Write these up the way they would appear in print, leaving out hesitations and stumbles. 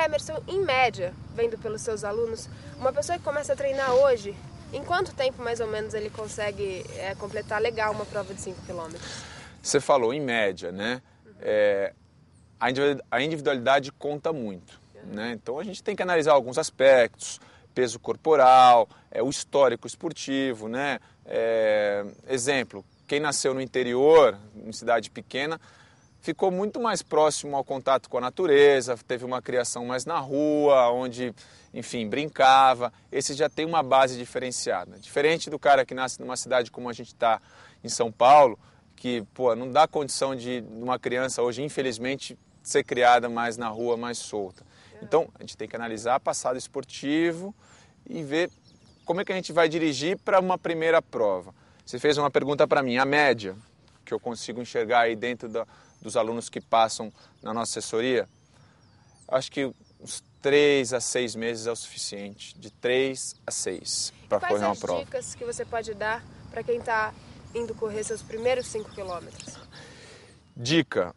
Emerson, em média, vendo pelos seus alunos, uma pessoa que começa a treinar hoje, em quanto tempo mais ou menos ele consegue completar legal uma prova de 5 quilômetros? Você falou em média, né? A individualidade conta muito, né? Então a gente tem que analisar alguns aspectos, peso corporal, o histórico esportivo, né? Exemplo, quem nasceu no interior, em cidade pequena, ficou muito mais próximo ao contato com a natureza, teve uma criação mais na rua, onde, enfim, brincava. Esse já tem uma base diferenciada. Diferente do cara que nasce numa cidade como a gente está em São Paulo, que não dá condição de uma criança hoje, infelizmente, ser criada mais na rua, mais solta. Então, a gente tem que analisar passado esportivo e ver como é que a gente vai dirigir para uma primeira prova. Você fez uma pergunta para mim, a média, que eu consigo enxergar aí dentro dos alunos que passam na nossa assessoria, acho que uns 3 a 6 meses é o suficiente, de 3 a 6 para correr uma prova. Quais as dicas que você pode dar para quem está indo correr seus primeiros 5 quilômetros? Dica,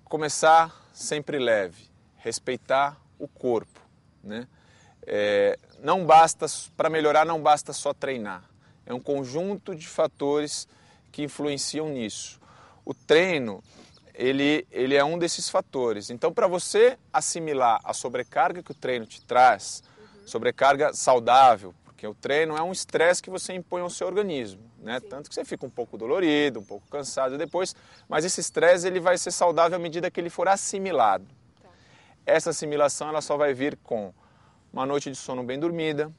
começar sempre leve, respeitar o corpo, né? Não basta, para melhorar não basta só treinar, é um conjunto de fatores que influenciam nisso. O treino, ele é um desses fatores. Então, para você assimilar a sobrecarga que o treino te traz, sobrecarga saudável, porque o treino é um estresse que você impõe ao seu organismo, né? Tanto que você fica um pouco dolorido, um pouco cansado depois, mas esse estresse ele vai ser saudável à medida que ele for assimilado. Tá. Essa assimilação ela só vai vir com uma noite de sono bem dormida,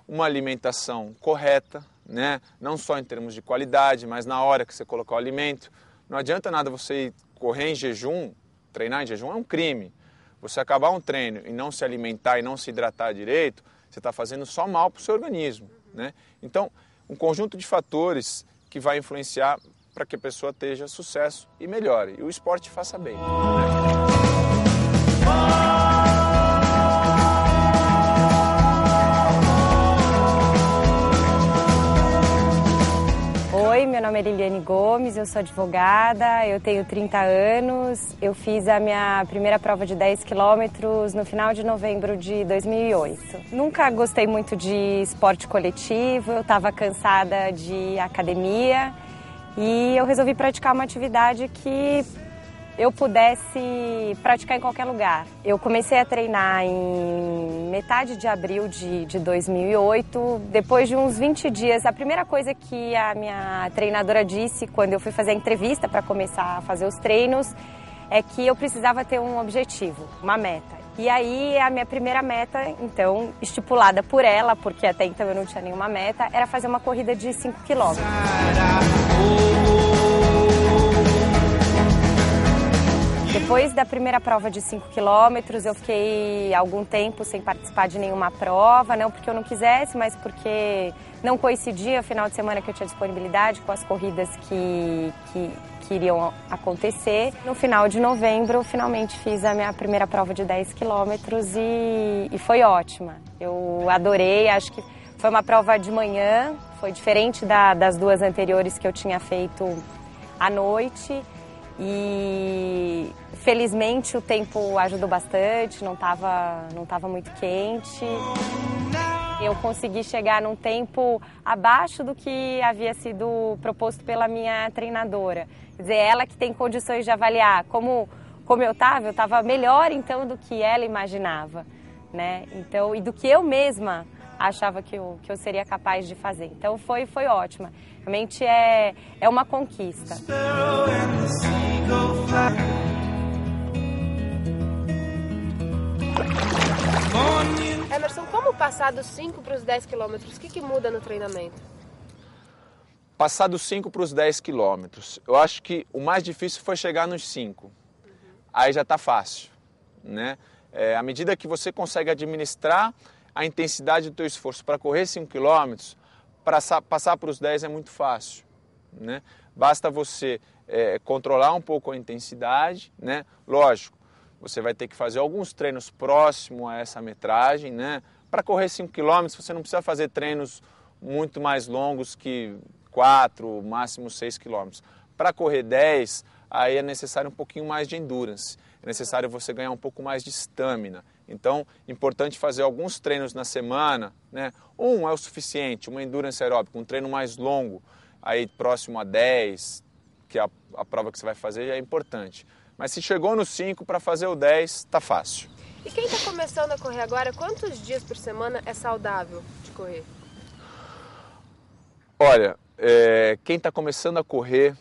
uma alimentação correta, né? Não só em termos de qualidade, mas na hora que você colocar o alimento. Não adianta nada você ir correr em jejum, treinar em jejum é um crime. Você acabar um treino e não se alimentar e não se hidratar direito, você está fazendo só mal para o seu organismo, né? Então, um conjunto de fatores que vai influenciar para que a pessoa tenha sucesso e melhore. E o esporte faça bem. Oi, meu nome é Liliane Gomes, eu sou advogada, eu tenho 30 anos, eu fiz a minha primeira prova de 10 quilômetros no final de novembro de 2008. Nunca gostei muito de esporte coletivo, eu estava cansada de academia e eu resolvi praticar uma atividade que eu pudesse praticar em qualquer lugar. Eu comecei a treinar em metade de abril de 2008. Depois de uns 20 dias, a primeira coisa que a minha treinadora disse quando eu fui fazer a entrevista para começar a fazer os treinos é que eu precisava ter um objetivo, uma meta. E aí a minha primeira meta, então, estipulada por ela, porque até então eu não tinha nenhuma meta, era fazer uma corrida de 5 quilômetros. Depois da primeira prova de 5 quilômetros, eu fiquei algum tempo sem participar de nenhuma prova, não porque eu não quisesse, mas porque não coincidia o final de semana que eu tinha disponibilidade com as corridas que iriam acontecer. No final de novembro, finalmente fiz a minha primeira prova de 10 quilômetros e foi ótima. Eu adorei, acho que foi uma prova de manhã, foi diferente das duas anteriores que eu tinha feito à noite. E felizmente o tempo ajudou bastante, não estava muito quente. Eu consegui chegar num tempo abaixo do que havia sido proposto pela minha treinadora. Quer dizer, ela que tem condições de avaliar como eu estava melhor então do que ela imaginava, né? Então, e do que eu mesma achava que eu seria capaz de fazer. Então foi ótima. Realmente é uma conquista. Emerson, como passar dos 5 para os 10 quilômetros? O que muda no treinamento? Passar dos 5 para os 10 quilômetros. Eu acho que o mais difícil foi chegar nos 5. Aí já está fácil, né? À medida que você consegue administrar a intensidade do teu esforço para correr 5 quilômetros, passar para os 10 é muito fácil, né? Basta você controlar um pouco a intensidade, né? Lógico, você vai ter que fazer alguns treinos próximos a essa metragem, né? Para correr 5 km, você não precisa fazer treinos muito mais longos que 4, máximo 6 km. Para correr 10, aí é necessário um pouquinho mais de endurance. é necessário você ganhar um pouco mais de estamina. Então, importante fazer alguns treinos na semana, né? Um é o suficiente, uma endurance aeróbica, um treino mais longo, aí próximo a 10, que é a prova que você vai fazer, já é importante. Mas se chegou no 5, para fazer o 10, tá fácil. E quem está começando a correr agora, quantos dias por semana é saudável de correr? Olha, quem está começando a correr,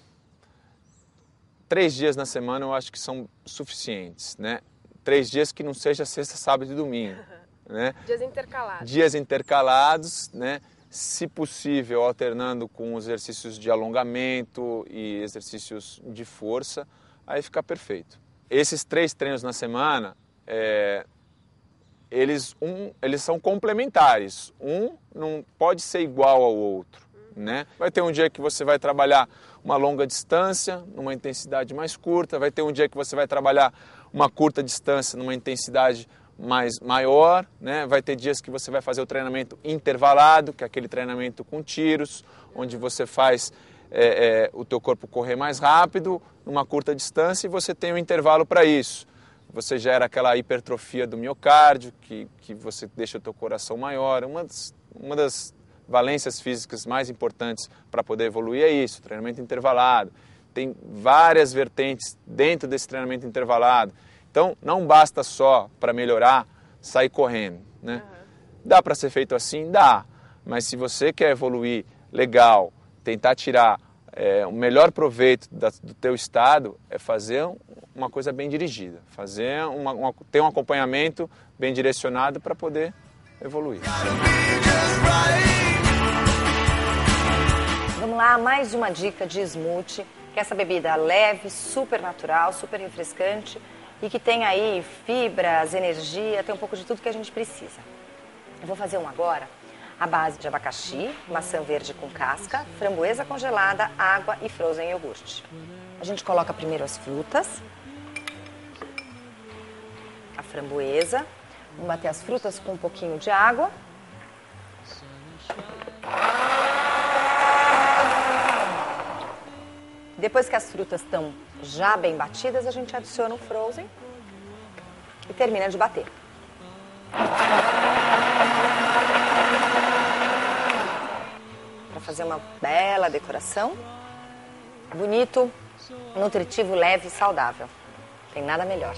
3 dias na semana eu acho que são suficientes, né? 3 dias que não seja sexta, sábado e domingo, né? Dias intercalados. Dias intercalados, né? Se possível, alternando com exercícios de alongamento e exercícios de força, aí fica perfeito. Esses 3 treinos na semana, eles são complementares. Um não pode ser igual ao outro, né? Vai ter um dia que você vai trabalhar uma longa distância, numa intensidade mais curta. Vai ter um dia que você vai trabalhar uma curta distância, numa intensidade maior, né? Vai ter dias que você vai fazer o treinamento intervalado, que é aquele treinamento com tiros, onde você faz o teu corpo correr mais rápido, numa curta distância, e você tem um intervalo para isso. Você gera aquela hipertrofia do miocárdio, que você deixa o teu coração maior. Uma das valências físicas mais importantes para poder evoluir é isso, treinamento intervalado. Tem várias vertentes dentro desse treinamento intervalado. Então, não basta só para melhorar sair correndo, né? Dá para ser feito assim? Dá. Mas se você quer evoluir legal, tentar tirar o melhor proveito do teu estado, é fazer uma coisa bem dirigida. Ter um acompanhamento bem direcionado para poder evoluir. Vamos lá, mais uma dica de smoothie, que é essa bebida leve, super natural, super refrescante e que tem aí fibras, energia, tem um pouco de tudo que a gente precisa. Eu vou fazer um agora à base de abacaxi, maçã verde com casca, framboesa congelada, água e frozen iogurte. A gente coloca primeiro as frutas, a framboesa, vamos bater as frutas com um pouquinho de água. Depois que as frutas estão já bem batidas, a gente adiciona o frozen e termina de bater. Para fazer uma bela decoração. Bonito, nutritivo, leve e saudável. Tem nada melhor.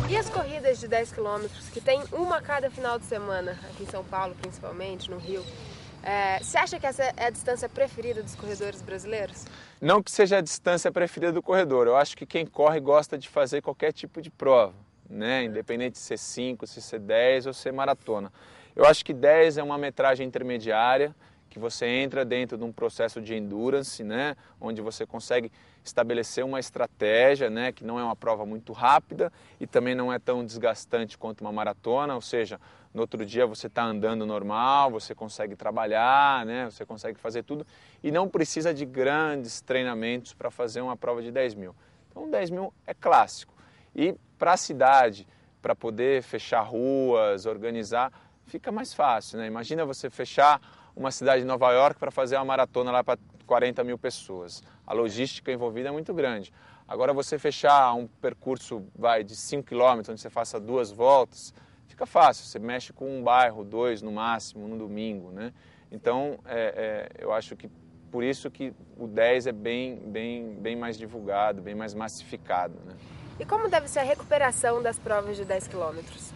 E as corridas de 10 quilômetros, que tem uma a cada final de semana, aqui em São Paulo principalmente, no Rio, você acha que essa é a distância preferida dos corredores brasileiros? Não que seja a distância preferida do corredor. Eu acho que quem corre gosta de fazer qualquer tipo de prova, né? Independente de ser 5, se ser 10 ou ser maratona. Eu acho que 10 é uma metragem intermediária, que você entra dentro de um processo de endurance, né? Onde você consegue estabelecer uma estratégia, né? Que não é uma prova muito rápida e também não é tão desgastante quanto uma maratona, ou seja, no outro dia você está andando normal, você consegue trabalhar, né? Você consegue fazer tudo e não precisa de grandes treinamentos para fazer uma prova de 10 mil. Então 10 mil é clássico. E para a cidade, para poder fechar ruas, organizar, fica mais fácil, né? Imagina você fechar uma cidade de Nova York para fazer uma maratona lá para 40 mil pessoas. A logística envolvida é muito grande. Agora você fechar um percurso de 5 km, onde você faça 2 voltas, fica fácil. Você mexe com um bairro, 2 no máximo, no domingo, né? Então, eu acho que por isso que o 10 é bem mais divulgado, bem mais massificado, né? E como deve ser a recuperação das provas de 10 quilômetros?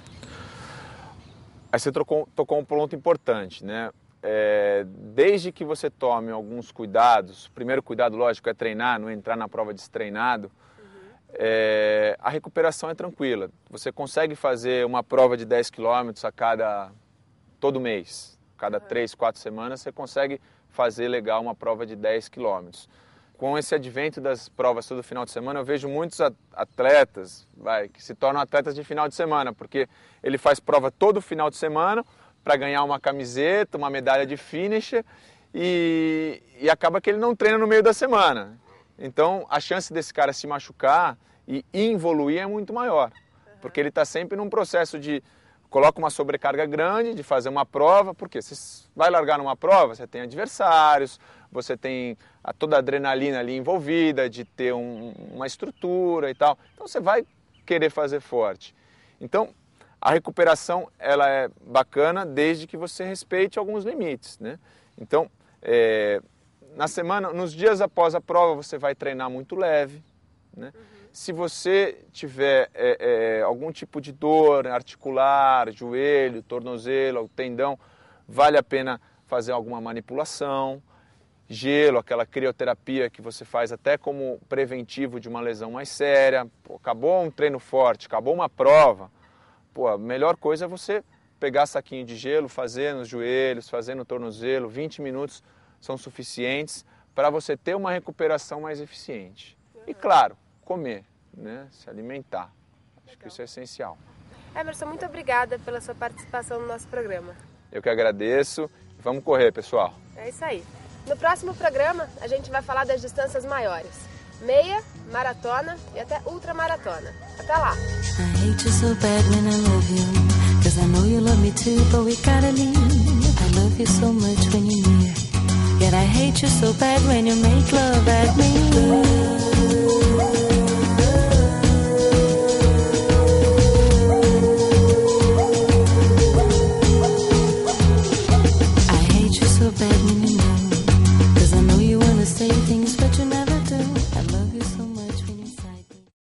Aí você tocou um ponto importante, né? Desde que você tome alguns cuidados, o primeiro cuidado, lógico, é treinar, não entrar na prova destreinado, a recuperação é tranquila. Você consegue fazer uma prova de 10 km todo mês, cada 3, 4 semanas, você consegue fazer legal uma prova de 10 km. Com esse advento das provas todo final de semana, eu vejo muitos atletas que se tornam atletas de final de semana, porque ele faz prova todo final de semana para ganhar uma camiseta, uma medalha de finisher e acaba que ele não treina no meio da semana. Então a chance desse cara se machucar e evoluir é muito maior, porque ele está sempre num processo de coloca uma sobrecarga grande de fazer uma prova, porque você vai largar numa prova, você tem adversários, você tem toda a adrenalina ali envolvida, de ter uma estrutura e tal. Então você vai querer fazer forte. Então a recuperação ela é bacana desde que você respeite alguns limites, né? Então na semana, nos dias após a prova, você vai treinar muito leve, né? Se você tiver algum tipo de dor articular, joelho, tornozelo, tendão, vale a pena fazer alguma manipulação. Gelo, aquela crioterapia que você faz até como preventivo de uma lesão mais séria. Pô, acabou um treino forte, acabou uma prova, pô, a melhor coisa é você pegar saquinho de gelo, fazer nos joelhos, fazer no tornozelo, 20 minutos são suficientes para você ter uma recuperação mais eficiente. E claro, comer, né? Se alimentar. Acho que isso é essencial. Emerson, muito obrigada pela sua participação no nosso programa. Eu que agradeço. Vamos correr, pessoal. É isso aí. No próximo programa, a gente vai falar das distâncias maiores. Meia, maratona e até ultramaratona. Até lá! I hate you so bad when I love you, 'cause I know you love me too, but we gotta leave. I love you so much when you're near, yet I hate you so bad when you make love at me.